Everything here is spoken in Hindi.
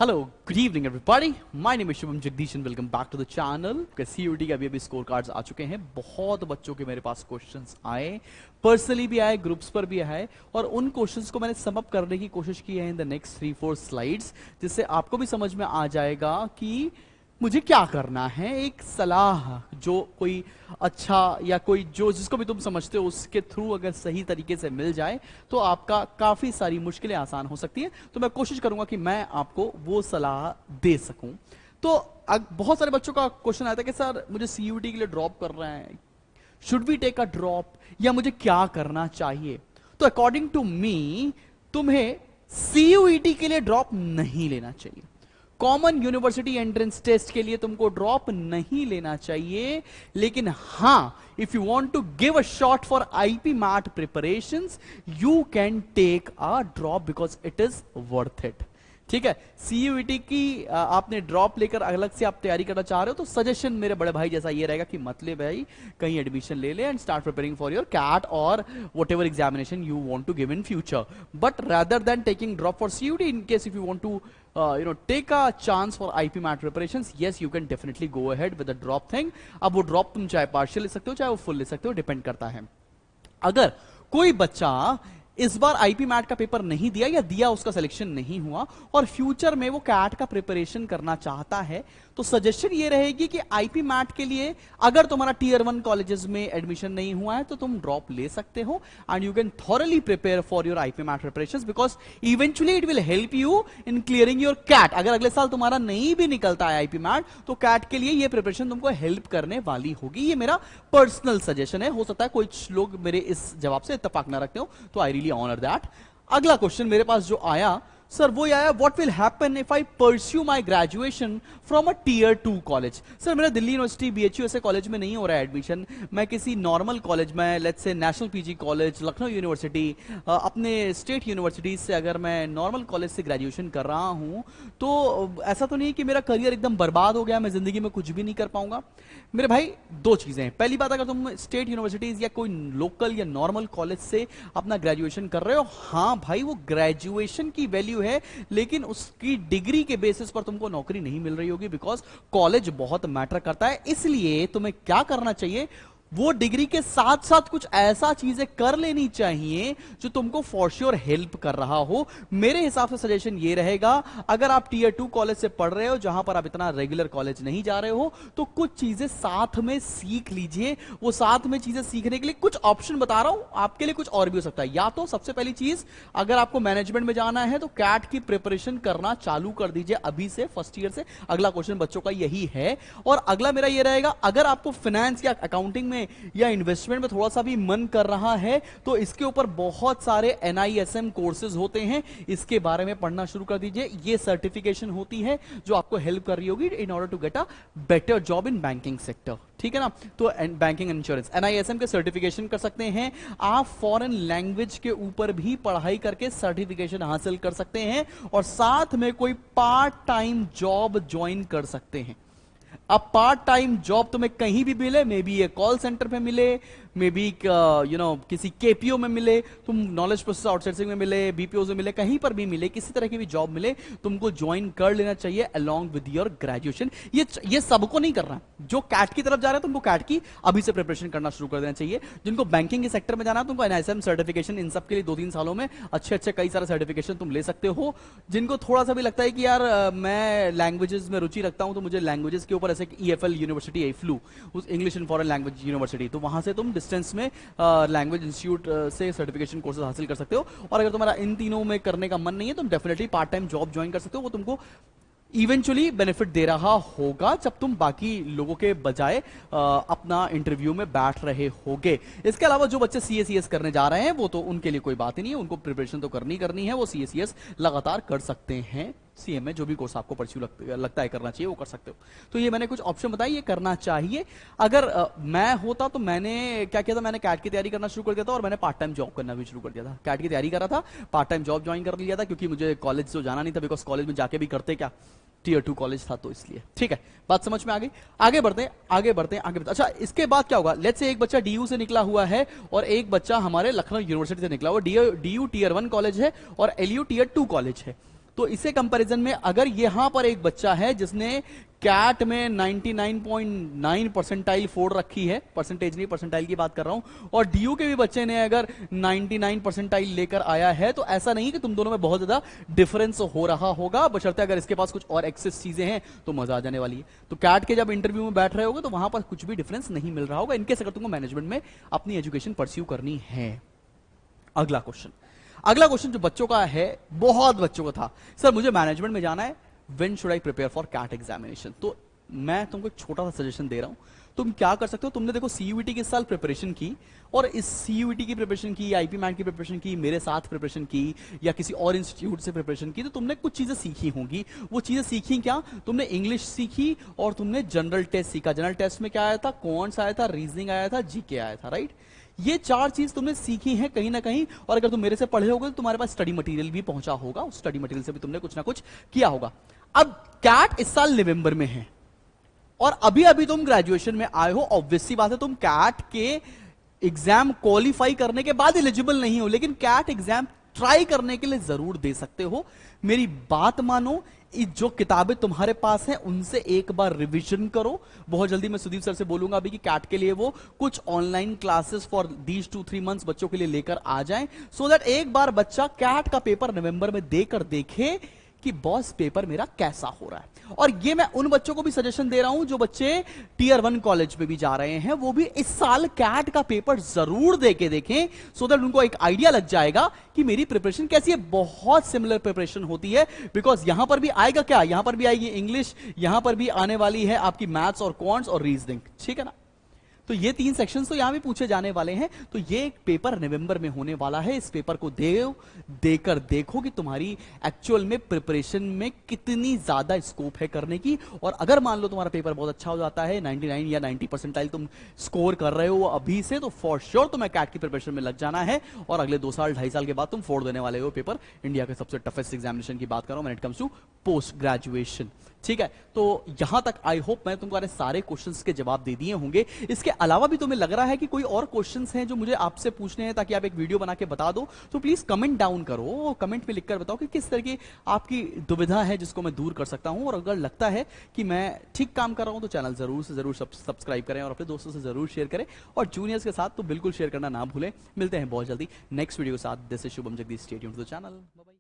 Hello, good evening everybody. My name is Shubham Jagdish and welcome back to the channel. CUET के अभी स्कोर कार्ड्स आ चुके हैं। बहुत बच्चों के मेरे पास क्वेश्चंस आए, पर्सनली भी आए, ग्रुप्स पर भी आए, और उन क्वेश्चंस को मैंने सम अप करने की कोशिश की है इन द नेक्स्ट 3-4 स्लाइड्स, जिससे आपको भी समझ में आ जाएगा कि मुझे क्या करना है। एक सलाह जो कोई अच्छा या कोई जो जिसको भी तुम समझते हो उसके थ्रू अगर सही तरीके से मिल जाए तो आपका काफी सारी मुश्किलें आसान हो सकती हैं। तो मैं कोशिश करूंगा कि मैं आपको वो सलाह दे सकूं। तो बहुत सारे बच्चों का क्वेश्चन आता है कि सर मुझे सीयूटी के लिए ड्रॉप कर रहे हैं, should we take a drop, या मुझे क्या करना चाहिए। तो अकॉर्डिंग टू मी तुम्हें सीयूईटी के लिए ड्रॉप नहीं लेना चाहिए। कॉमन यूनिवर्सिटी एंट्रेंस टेस्ट के लिए तुमको ड्रॉप नहीं लेना चाहिए, लेकिन हां, if you want to give a shot for IPMAT preparations you can take a drop because it is worth it. ठीक है, सीयूईटी की आपने ड्रॉप लेकर अलग से आप तैयारी करना चाह रहे हो तो सजेशन मेरे बड़े भाई जैसा ये रहेगा कि मत ले भाई, कहीं एडमिशन ले ले and start preparing for your CAT और whatever examination you want to give in future. But rather than taking drop for CUET, in case if you want to take a chance for IP MAT preparations, yes you can definitely go ahead with the drop thing। अब वो ड्रॉप तुम चाहे पार्शियल ले सकते हो चाहे वो फुल ले सकते हो, डिपेंड करता है। अगर कोई बच्चा इस बार आईपी मैट का पेपर नहीं दिया या दिया उसका सिलेक्शन नहीं हुआ और फ्यूचर में वो कैट का प्रिपरेशन करना चाहता है, तो सजेशन ये रहेगी कि आईपी मैट के लिए अगर तुम्हारा टीयर 1 कॉलेजेस में एडमिशन नहीं हुआ है तो तुम ड्रॉप ले सकते हो and you can thoroughly prepare for your IPMAT preparations because eventually it will help you in clearing your CAT. अगर अगले साल तुम्हारा नहीं भी निकलता है आईपी मैट तो कैट के लिए ये प्रिपरेशन तुमको हेल्प करने वाली होगी। ये मेरा पर्सनल सजेशन है, हो सकता है कुछ लोग मेरे इस जवाब से इत्तेफाक ना रखते हो, तो आई रियली ऑनर दैट। अगला क्वेश्चन मेरे पास जो आया सर वो आया, what will happen if I pursue my graduation from a tier 2 college. Sir मेरा दिल्ली यूनिवर्सिटी बीएचयू ऐसे कॉलेज में नहीं हो रहा है एडमिशन, मैं किसी नॉर्मल कॉलेज में, let's say national PG college, Lucknow university, अपने स्टेट यूनिवर्सिटीज से अगर मैं नॉर्मल कॉलेज से ग्रेजुएशन कर रहा हूं तो ऐसा तो नहीं कि मेरा करियर एकदम बर्बाद हो गया, मैं जिंदगी में कुछ भी नहीं कर पाऊंगा। मेरे भाई दो चीजें हैं, पहली बात अगर तुम स्टेट यूनिवर्सिटीज या कोई लोकल या नॉर्मल कॉलेज से अपना ग्रेजुएशन कर रहे हो, हाँ भाई वो ग्रेजुएशन की वैल्यू है, लेकिन उसकी डिग्री के बेसिस पर तुमको नौकरी नहीं मिल रही होगी बिकॉज कॉलेज बहुत मैटर करता है। इसलिए तुम्हें क्या करना चाहिए, वो डिग्री के साथ साथ कुछ ऐसा चीजें कर लेनी चाहिए जो तुमको फॉर श्योर हेल्प कर रहा हो। मेरे हिसाब से सजेशन ये रहेगा, अगर आप टीयर 2 कॉलेज से पढ़ रहे हो जहां पर आप इतना रेगुलर कॉलेज नहीं जा रहे हो, तो कुछ चीजें साथ में सीख लीजिए। वो साथ में चीजें सीखने के लिए कुछ ऑप्शन बता रहा हूं, आपके लिए कुछ और भी हो सकता है। या तो सबसे पहली चीज, अगर आपको मैनेजमेंट में जाना है तो कैट की प्रिपरेशन करना चालू कर दीजिए अभी से, फर्स्ट ईयर से। अगला क्वेश्चन बच्चों का यही है। और अगला मेरा ये रहेगा, अगर आपको फाइनेंस या अकाउंटिंग में या इन्वेस्टमेंट में थोड़ा सा भी मन कर रहा है तो इसके ऊपर बहुत सारे NISM कोर्सेज होते हैं, इसके बारे में पढ़ना शुरू कर दीजिए। ये सर्टिफिकेशन होती है जो आपको हेल्प कर रही होगी in order to get a better job in banking sector. ठीक है ना, तो बैंकिंग इंश्योरेंस NISM के सर्टिफिकेशन कर सकते हैं आप। फॉरेन लैंग्वेज के ऊपर भी पढ़ाई करके सर्टिफिकेशन हासिल कर सकते हैं और साथ में कोई पार्ट टाइम जॉब ज्वाइन कर सकते हैं। अब पार्ट टाइम जॉब तुम्हें कहीं भी मिले, मे बी ये कॉल सेंटर पे मिले, मे बी किसी KPO में मिले, तुम नॉलेज प्रोसेस आउटसोर्सिंग में मिले, BPO में मिले, कहीं पर भी मिले, किसी तरह की भी जॉब मिले, तुमको ज्वाइन कर लेना चाहिए अलोंग विद योर ग्रेजुएशन। ये सबको नहीं करना, जो कैट की तरफ जा रहे हैं तुमको कैट की अभी से प्रिपरेशन करना शुरू कर देना चाहिए। जिनको बैंकिंग के सेक्टर में जाना है तुमको NISM सर्टिफिकेशन, इन सब के लिए 2-3 सालों में अच्छे कई सारे सर्टिफिकेशन तुम ले सकते हो। जिनको थोड़ा सा भी लगता है कि यार मैं लैंग्वेजेस में रुचि रखता हूं तो मुझे लैंग्वेजेस के ऊपर, जैसे EFL यूनिवर्सिटी, IFLU, उस English and foreign language university, तो वहां से तुम डिस्टेंस में लैंग्वेज इंस्टीट्यूट से सर्टिफिकेशन कोर्सेज हासिल कर सकते हो। और अगर तुम्हारा इन तीनों में करने का मन नहीं है, तुम definitely part time job join कर सकते हो। वो तुमको इवेंचुअली बेनिफिट दे रहा होगा जब तुम बाकी लोगों के बजाय अपना इंटरव्यू में बैठ रहे होगे। इसके अलावा जो बच्चे CA/CS करने जा रहे हैं वो तो उनके लिए कोई बात ही नहीं है, उनको प्रिपरेशन तो करनी है, वो CA/CS लगातार कर सकते हैं। CA में जो भी कोर्स आपको परस्यू लगता है करना चाहिए वो कर सकते हो। तो ये मैंने कुछ ऑप्शन बताई, ये करना चाहिए। अगर मैं होता तो मैंने क्या किया था, मैंने कैट की तैयारी करना शुरू कर दिया था और मैंने पार्ट टाइम जॉब करना भी शुरू कर दिया था। कैट की तैयारी कर रहा था, पार्ट टाइम जॉब ज्वाइन कर लिया था, क्योंकि मुझे कॉलेज तो जाना नहीं था बिकॉज कॉलेज में जाके भी करते क्या, टीयर 2 कॉलेज था, तो इसलिए। ठीक है, बात समझ में आ गई। आगे बढ़ते हैं। अच्छा, इसके बाद क्या होगा, लेट्स से एक बच्चा DU से निकला हुआ है और एक बच्चा हमारे लखनऊ यूनिवर्सिटी से निकला हुआ। DU टीयर 1 कॉलेज है और LU टीयर 2 कॉलेज है। तो इसे कंपैरिजन में अगर यहां पर एक बच्चा है जिसने कैट में 99.9 परसेंटाइल फोड़ रखी है, परसेंटेज नहीं परसेंटाइल की बात कर रहा हूं, और डीयू के भी बच्चे ने अगर 99 परसेंटाइल लेकर आया है, तो ऐसा नहीं कि तुम दोनों में बहुत ज्यादा डिफरेंस हो रहा होगा, बशर्ते अगर इसके पास कुछ और एक्सेस चीजें हैं तो मजा आ जाने वाली है। तो कैट के जब इंटरव्यू में बैठ रहे होगे तो वहां पर कुछ भी डिफरेंस नहीं मिल रहा होगा, इनकेस अगर तुमको मैनेजमेंट में अपनी एजुकेशन परस्यू करनी है। अगला क्वेश्चन जो बच्चों का है, बहुत बच्चों का था, सर मुझे मैनेजमेंट में जाना है, when should I prepare for CAT examination. तो मैं तुमको एक छोटा सा सजेशन दे रहा हूं, तुम क्या कर सकते हो, तुमने देखो सीयूईटी के इस साल प्रिपरेशन की, और इस सीयूईटी की प्रिपरेशन की, आईपी मैट की प्रिपरेशन की, मेरे साथ प्रिपरेशन की, या किसी और इंस्टीट्यूट से प्रिपरेशन की, तो तुमने कुछ चीजें सीखी होंगी। वो चीजें सीखी क्या, तुमने इंग्लिश सीखी और तुमने जनरल टेस्ट सीखा। जनरल टेस्ट में क्या आया था, कॉन्ट्स आया था, रीजनिंग आया था, जीके आया था, राइट। ये 4 चीज तुमने सीखी हैं कहीं ना कहीं, और अगर तुम मेरे से पढ़े होगे तो तुम्हारे पास स्टडी मटेरियल भी पहुंचा होगा, उस स्टडी मटेरियल से भी तुमने कुछ ना कुछ किया होगा। अब कैट इस साल नवंबर में है, और अभी अभी तुम ग्रेजुएशन में आए हो, ऑब्वियस सी बात है तुम कैट के एग्जाम क्वालिफाई करने के बाद एलिजिबल नहीं हो, लेकिन कैट एग्जाम ट्राई करने के लिए जरूर दे सकते हो। मेरी बात मानो, जो किताबें तुम्हारे पास हैं उनसे एक बार रिवीजन करो। बहुत जल्दी मैं सुदीप सर से बोलूंगा अभी कि कैट के लिए वो कुछ online classes for these 2-3 months बच्चों के लिए लेकर आ जाएं, सो दैट एक बार बच्चा कैट का पेपर नवंबर में देकर देखे कि बॉस पेपर मेरा कैसा हो रहा है। और ये मैं उन बच्चों को भी सजेशन दे रहा हूं जो बच्चे टियर 1 कॉलेज में भी जा रहे हैं, वो भी इस साल कैट का पेपर जरूर देके देखें, सो दैट उनको एक आइडिया लग जाएगा कि मेरी प्रिपरेशन कैसी है। बहुत सिमिलर प्रिपरेशन होती है, बिकॉज यहां पर भी आएगा क्या, यहां पर भी आएगी इंग्लिश, यहां पर भी आने वाली है आपकी मैथ्स और क्वांट्स और रीजनिंग, ठीक है ना। तो ये 3 सेक्शंस तो यहां भी पूछे जाने वाले हैं। तो ये एक पेपर नवंबर में होने वाला है, इस पेपर को देकर देखो कि तुम्हारी एक्चुअल में प्रिपरेशन में कितनी ज्यादा स्कोप है करने की। और अगर मान लो तुम्हारा पेपर बहुत अच्छा हो जाता है, 99 या 90 परसेंटाइल तुम स्कोर कर रहे हो अभी से, तो फॉर श्योर तुम्हें कैट की प्रिपरेशन में लग जाना है, और अगले 2 साल 2.5 साल के बाद तुम फोड़ देने वाले हो पेपर। इंडिया के सबसे टफेस्ट एग्जामिनेशन की बात करो when it comes to post graduation, ठीक है। तो यहां तक आई होप मैं तुम्हारे सारे क्वेश्चंस के जवाब दे दिए होंगे। इसके अलावा भी तुम्हें लग रहा है कि कोई और क्वेश्चंस हैं जो मुझे आपसे पूछने हैं ताकि आप एक वीडियो बना के बता दो, तो प्लीज कमेंट डाउन करो, कमेंट में लिखकर बताओ कि किस तरह की आपकी दुविधा है जिसको मैं दूर कर सकता हूं। और अगर लगता है कि मैं ठीक काम कर रहा हूं तो चैनल जरूर से जरूर सब्सक्राइब करें और अपने दोस्तों से जरूर शेयर करें, और जूनियर्स के साथ तो बिल्कुल शेयर करना ना भूलें। मिलते हैं बहुत जल्दी नेक्स्ट वीडियो के साथ। This is Shubham Jagdish, stay tuned to the channel. Bye bye.